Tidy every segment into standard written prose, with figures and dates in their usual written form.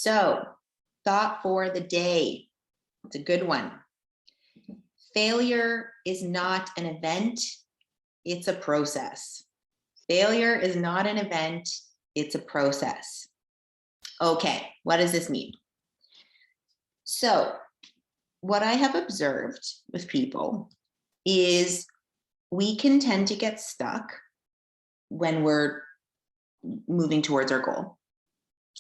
So, thought for the day. It's a good one. Failure is not an event, it's a process. Failure is not an event, it's a process. Okay, what does this mean? So, what I have observed with people is we can tend to get stuck when we're moving towards our goal,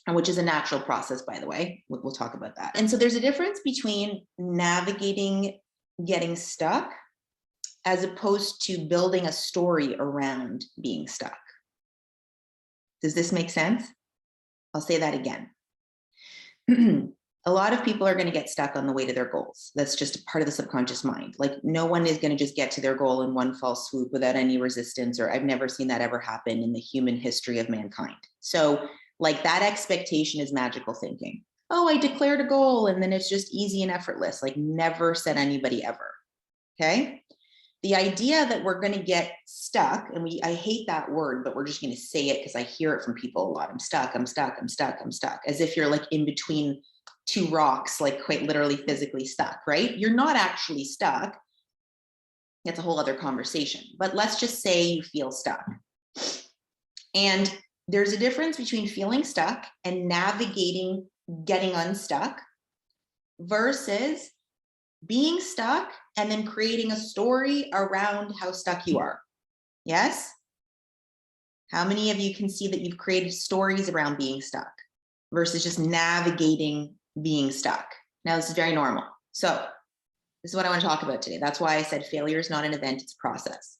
and which is a natural process, by the way. We'll talk about that. And so there's a difference between navigating getting stuck as opposed to building a story around being stuck. Does this make sense? I'll say that again. A lot of people are going to get stuck on the way to their goals. That's just a part of the subconscious mind. Like, no one is going to just get to their goal in one fell swoop without any resistance, or I've never seen that ever happen in the human history of mankind. So like, that expectation is magical thinking. Oh, I declared a goal and then it's just easy and effortless. Like, never said anybody ever. Okay. The idea that we're going to get stuck, and I hate that word, but we're just going to say it because I hear it from people a lot. I'm stuck, I'm stuck, I'm stuck, I'm stuck. As if you're like in between two rocks, like quite literally physically stuck, right? You're not actually stuck. That's a whole other conversation. But let's just say you feel stuck. And there's a difference between feeling stuck and navigating getting unstuck versus being stuck and then creating a story around how stuck you are. Yes? How many of you can see that you've created stories around being stuck versus just navigating being stuck? Now, this is very normal. So this is what I want to talk about today. That's why I said failure is not an event, it's a process.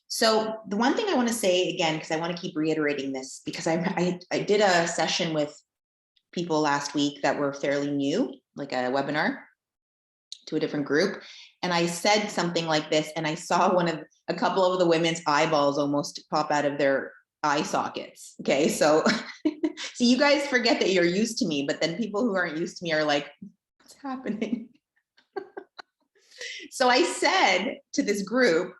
So the one thing I want to say again, because I want to keep reiterating this, because I did a session with people last week that were fairly new, like a webinar to a different group. And I said something like this, and I saw a couple of the women's eyeballs almost pop out of their eye sockets. Okay, so so you guys forget that you're used to me, but then people who aren't used to me are like, what's happening? So I said to this group,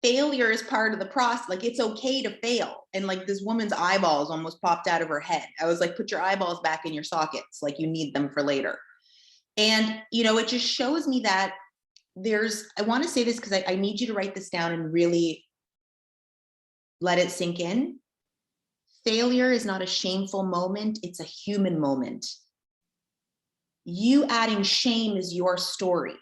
failure is part of the process. Like, it's okay to fail. And like, this woman's eyeballs almost popped out of her head. I was like, put your eyeballs back in your sockets. Like, you need them for later. And, you know, it just shows me that I want to say this because I need you to write this down and really let it sink in. Failure is not a shameful moment. It's a human moment. You adding shame is your story.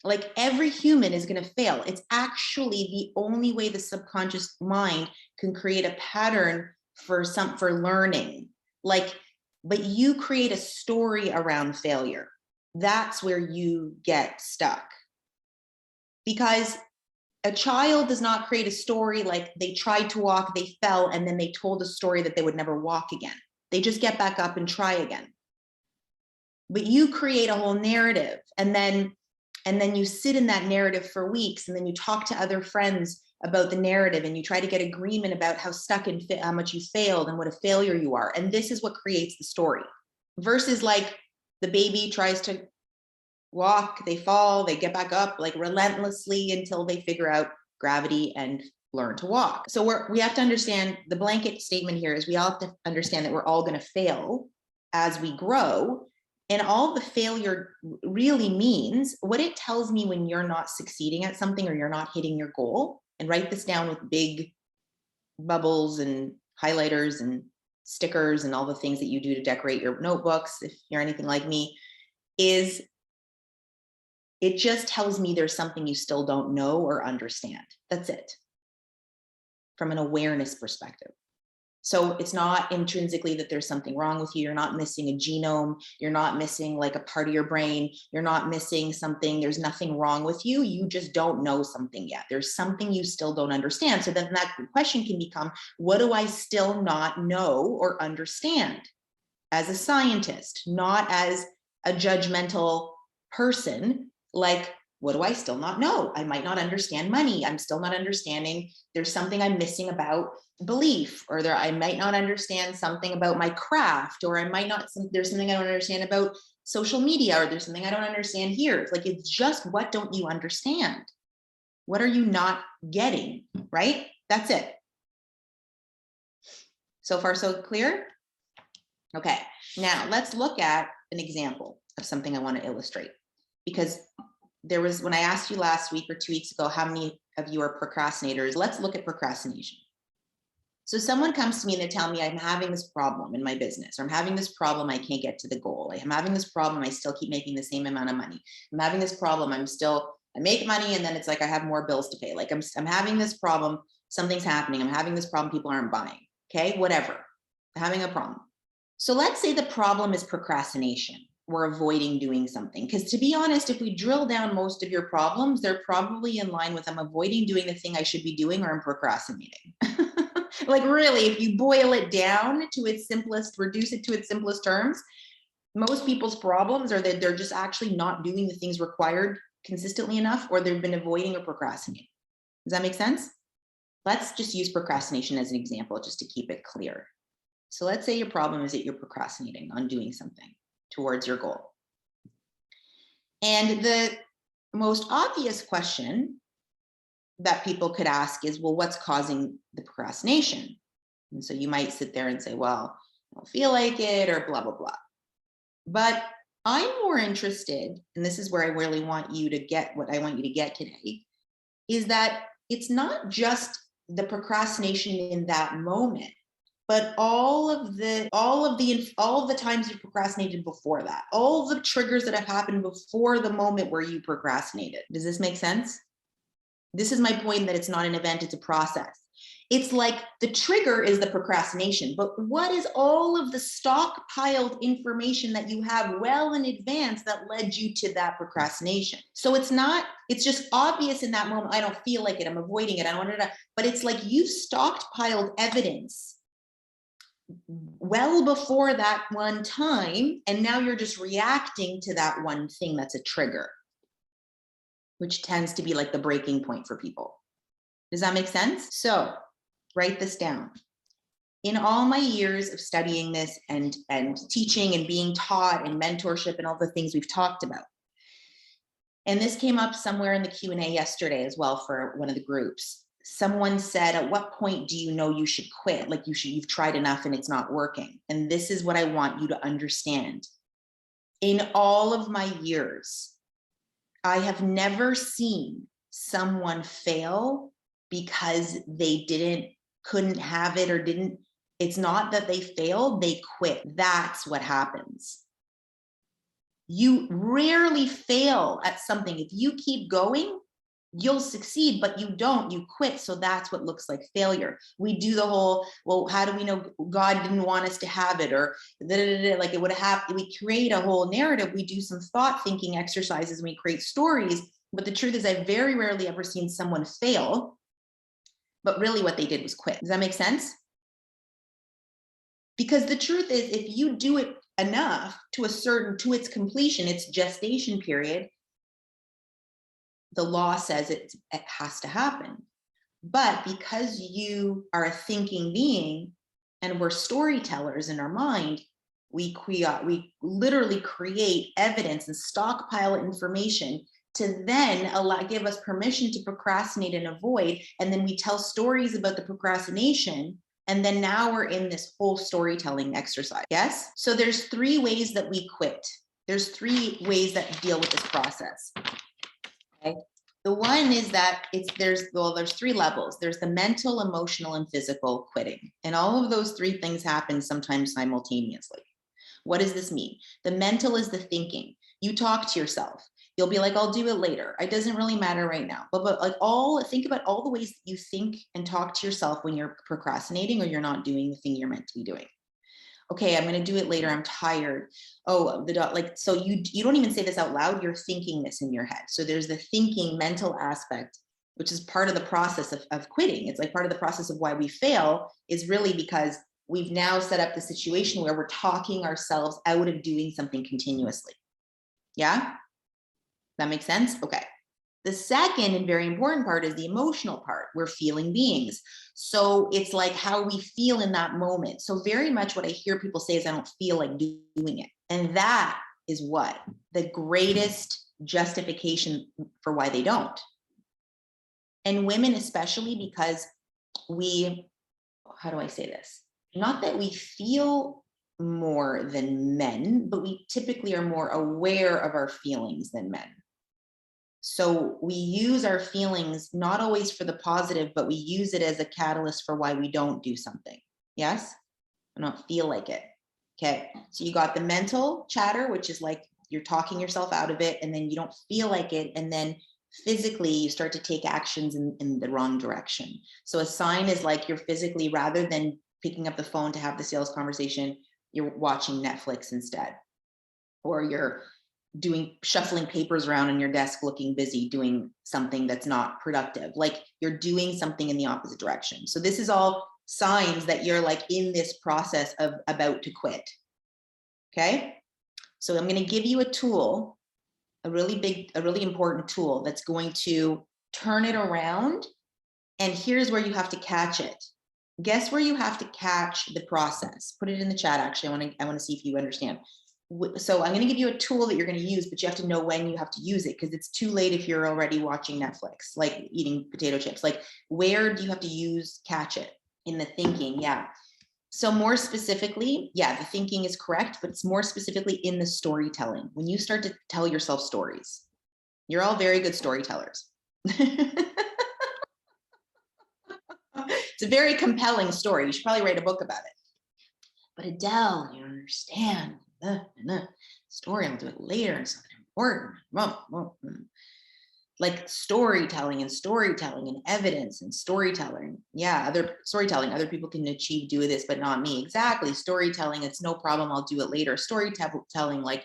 Like, every human is going to fail. It's actually the only way the subconscious mind can create a pattern for learning. Like, but you create a story around failure. That's where you get stuck. Because a child does not create a story like they tried to walk, they fell, and then they told a story that they would never walk again. They just get back up and try again. But you create a whole narrative, and then you sit in that narrative for weeks, and then you talk to other friends about the narrative, and you try to get agreement about how stuck and how much you failed and what a failure you are. And this is what creates the story. Versus like, the baby tries to walk, they fall, they get back up like relentlessly until they figure out gravity and learn to walk. So we have to understand, the blanket statement here is we all have to understand that we're all going to fail as we grow. And all the failure really means, what it tells me when you're not succeeding at something or you're not hitting your goal, and write this down with big bubbles and highlighters and stickers and all the things that you do to decorate your notebooks, if you're anything like me, is it just tells me there's something you still don't know or understand. That's it. From an awareness perspective. So it's not intrinsically that there's something wrong with you. You're not missing a genome. You're not missing like a part of your brain. You're not missing something. There's nothing wrong with you. You just don't know something yet. There's something you still don't understand. So then that question can become, what do I still not know or understand? As a scientist, not as a judgmental person. Like, what do I still not know? I might not understand money. I'm still not understanding. There's something I'm missing about belief, or I might not understand something about my craft, or there's something I don't understand about social media, or there's something I don't understand here. It's like, it's just, what don't you understand? What are you not getting, right? That's it. So far, so clear? Okay, now let's look at an example of something I want to illustrate, because there was, when I asked you last week or 2 weeks ago, how many of you are procrastinators? Let's look at procrastination. So someone comes to me and they tell me I'm having this problem in my business, or I'm having this problem, I can't get to the goal. I'm having this problem, I still keep making the same amount of money. I'm having this problem, I make money and then it's like I have more bills to pay. Like I'm having this problem, something's happening. I'm having this problem, people aren't buying. Okay, whatever. I'm having a problem. So let's say the problem is procrastination. We're avoiding doing something. Because to be honest, if we drill down most of your problems, they're probably in line with I'm avoiding doing the thing I should be doing, or I'm procrastinating. Like really, if you boil it down to its simplest, reduce it to its simplest terms, most people's problems are that they're just actually not doing the things required consistently enough, or they've been avoiding or procrastinating. Does that make sense? Let's just use procrastination as an example, just to keep it clear. So let's say your problem is that you're procrastinating on doing something towards your goal. And the most obvious question that people could ask is, well, what's causing the procrastination? And so you might sit there and say, well, I don't feel like it, or blah, blah, blah. But I'm more interested, and this is where I really want you to get what I want you to get today, is that it's not just the procrastination in that moment, but all of the times you procrastinated before that, all the triggers that have happened before the moment where you procrastinated. Does this make sense? This is my point, that it's not an event, it's a process. It's like the trigger is the procrastination, but what is all of the stockpiled information that you have well in advance that led you to that procrastination? So it's just obvious in that moment, I don't feel like it, I'm avoiding it, I don't want to, but it's like you've stockpiled evidence well before that one time, and now you're just reacting to that one thing that's a trigger, which tends to be like the breaking point for people. Does that make sense? So write this down. In all my years of studying this and teaching and being taught and mentorship and all the things we've talked about, and this came up somewhere in the Q&A yesterday as well for one of the groups. Someone said, at what point do you know you should quit? Like you've tried enough and it's not working. And this is what I want you to understand. In all of my years, I have never seen someone fail because they couldn't have it, or didn't. It's not that they failed, they quit. That's what happens. You rarely fail at something. If you keep going, you'll succeed, but you don't, you quit. So that's what looks like failure. We do the whole, well, how do we know God didn't want us to have it, or like it would have happened. We create a whole narrative. We do some thought thinking exercises. We create stories. But the truth is, I've very rarely ever seen someone fail, but really what they did was quit. Does that make sense? Because the truth is, if you do it enough to its completion, its gestation period, the law says it has to happen. But because you are a thinking being and we're storytellers in our mind, we literally create evidence and stockpile information to then give us permission to procrastinate and avoid. And then we tell stories about the procrastination. And then now we're in this whole storytelling exercise. Yes? So there's 3 ways that we quit. There's 3 ways that deal with this process. Okay. The one is that there's 3 levels. There's the mental, emotional, and physical quitting. And all of those 3 things happen sometimes simultaneously. What does this mean? The mental is the thinking. You talk to yourself. You'll be like, I'll do it later. It doesn't really matter right now. But like think about all the ways that you think and talk to yourself when you're procrastinating or you're not doing the thing you're meant to be doing. Okay, I'm going to do it later. I'm tired. Oh, so you don't even say this out loud. You're thinking this in your head. So there's the thinking mental aspect, which is part of the process of quitting. It's like part of the process of why we fail is really because we've now set up the situation where we're talking ourselves out of doing something continuously. Yeah? That makes sense? Okay. The second and very important part is the emotional part. We're feeling beings. So it's like how we feel in that moment. So very much what I hear people say is, I don't feel like doing it. And that is what? The greatest justification for why they don't. And women especially, because how do I say this? Not that we feel more than men, but we typically are more aware of our feelings than men. So we use our feelings not always for the positive, but we use it as a catalyst for why we don't do something. Yes? I don't feel like it. Okay. So you got the mental chatter, which is like you're talking yourself out of it, and then you don't feel like it. And then physically you start to take actions in the wrong direction. So a sign is like you're physically, rather than picking up the phone to have the sales conversation, you're watching Netflix instead, or you're shuffling papers around on your desk, looking busy, doing something that's not productive. Like you're doing something in the opposite direction. So this is all signs that you're like in this process of about to quit. Okay. So I'm going to give you a tool, a really important tool that's going to turn it around. And here's where you have to catch it. Guess where you have to catch the process? Put it in the chat. Actually, I want to see if you understand. So I'm going to give you a tool that you're going to use, but you have to know when you have to use it, because it's too late if you're already watching Netflix, like eating potato chips. Like, where do you have to catch it? In the thinking. Yeah. So more specifically, yeah, the thinking is correct, but it's more specifically in the storytelling. When you start to tell yourself stories, you're all very good storytellers. It's a very compelling story. You should probably write a book about it. But Adele, you don't understand. Story, I'll do it later. It's something important. Like storytelling and evidence and storytelling. Yeah, other people can do this, but not me. Exactly. Storytelling, it's no problem. I'll do it later. Storytelling, like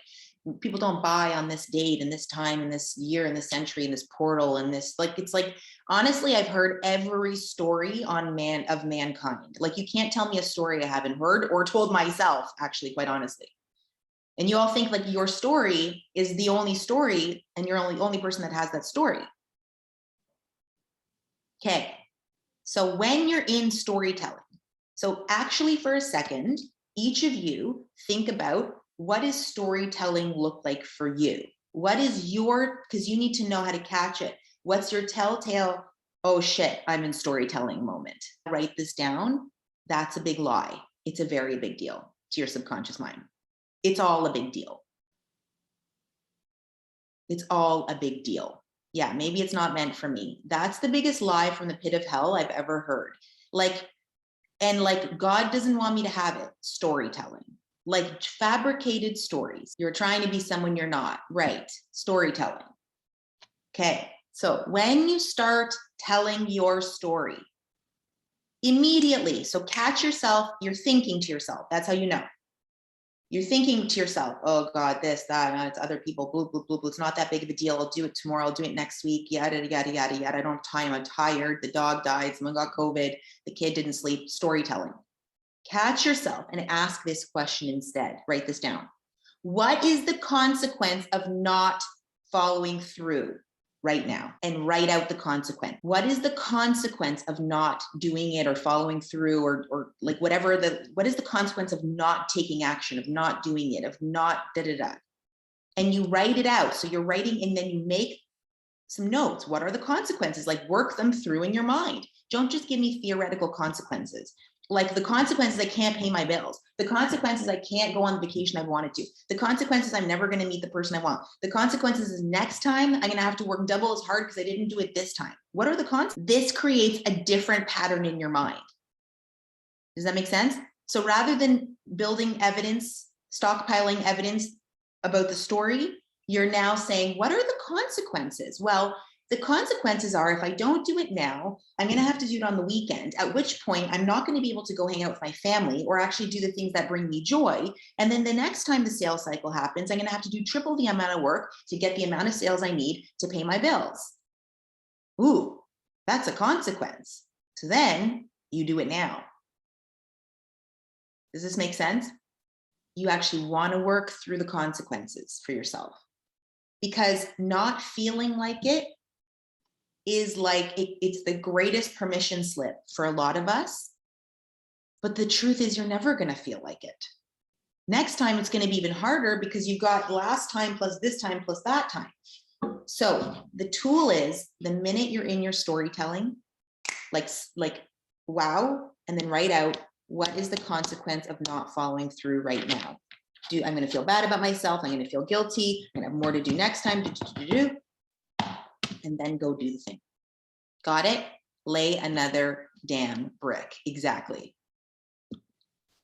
people don't buy on this date and this time and this year and this century and this portal and this, like, it's like, honestly, I've heard every story of mankind. Like, you can't tell me a story I haven't heard or told myself, actually, quite honestly. And you all think like your story is the only story and you're only person that has that story. Okay. So when you're in storytelling, so actually for a second, each of you think about, what does storytelling look like for you? What is because you need to know how to catch it. What's your telltale, oh shit, I'm in storytelling moment? Write this down. That's a big lie. It's a very big deal to your subconscious mind. It's all a big deal. It's all a big deal. Yeah, maybe it's not meant for me. That's the biggest lie from the pit of hell I've ever heard. And God doesn't want me to have it. Storytelling, like fabricated stories. You're trying to be someone you're not, right? Storytelling. Okay, so when you start telling your story, immediately, so catch yourself, you're thinking to yourself. That's how you know. You're thinking to yourself, oh God, this, that, it's other people, blah, blah, blah, blah. It's not that big of a deal. I'll do it tomorrow. I'll do it next week. Yada, yada, yada, yada. I don't have time. I'm tired. The dog died. Someone got COVID. The kid didn't sleep. Storytelling. Catch yourself and ask this question instead. Write this down. What is the consequence of not following through right now? And write out the consequence. What is the consequence of not doing it or following through, or like whatever what is the consequence of not taking action, of not doing it, of not and you write it out. So you're writing, and then you make some notes. What are the consequences? Like, work them through in your mind. Don't just give me theoretical consequences. Like the consequences, I can't pay my bills. The consequences, I can't go on the vacation I wanted to. The consequences, I'm never going to meet the person I want. The consequences is next time I'm going to have to work double as hard because I didn't do it this time. What are the consequences? This creates a different pattern in your mind. Does that make sense? So rather than building evidence, stockpiling evidence about the story, you're now saying, what are the consequences? Well, the consequences are, if I don't do it now, I'm going to have to do it on the weekend, at which point I'm not going to be able to go hang out with my family or actually do the things that bring me joy. And then the next time the sales cycle happens, I'm going to have to do triple the amount of work to get the amount of sales I need to pay my bills. Ooh, that's a consequence. So then you do it now. Does this make sense? You actually want to work through the consequences for yourself, because not feeling like it is like, it's the greatest permission slip for a lot of us. But the truth is, you're never going to feel like it. Next time, it's going to be even harder because you've got last time plus this time plus that time. So the tool is, the minute you're in your storytelling, like wow, and then write out, What is the consequence of not following through right now? I'm going to feel bad about myself. I'm going to feel guilty. I'm going to have more to do next time. And then go do the thing. Got it? Lay another damn brick. Exactly.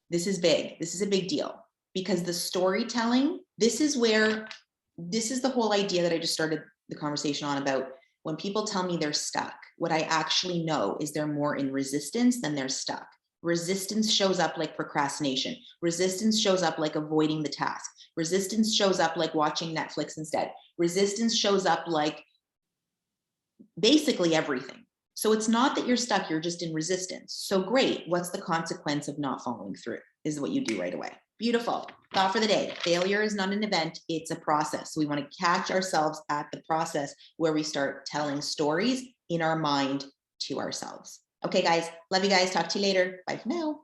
This is big. This is a big deal because the storytelling, this is the whole idea that I just started the conversation on about when people tell me they're stuck. What I actually know is they're more in resistance than they're stuck. Resistance shows up like procrastination. Resistance shows up like avoiding the task. Resistance shows up like watching Netflix instead. Resistance shows up like basically everything. So it's not that you're stuck, you're just in resistance. So great, what's the consequence of not following through is what you do right away. Beautiful. Thought for the day. Failure is not an event, it's a process. So we want to catch ourselves at the process where we start telling stories in our mind to ourselves. Okay, guys. Love you guys. Talk to you later. Bye for now.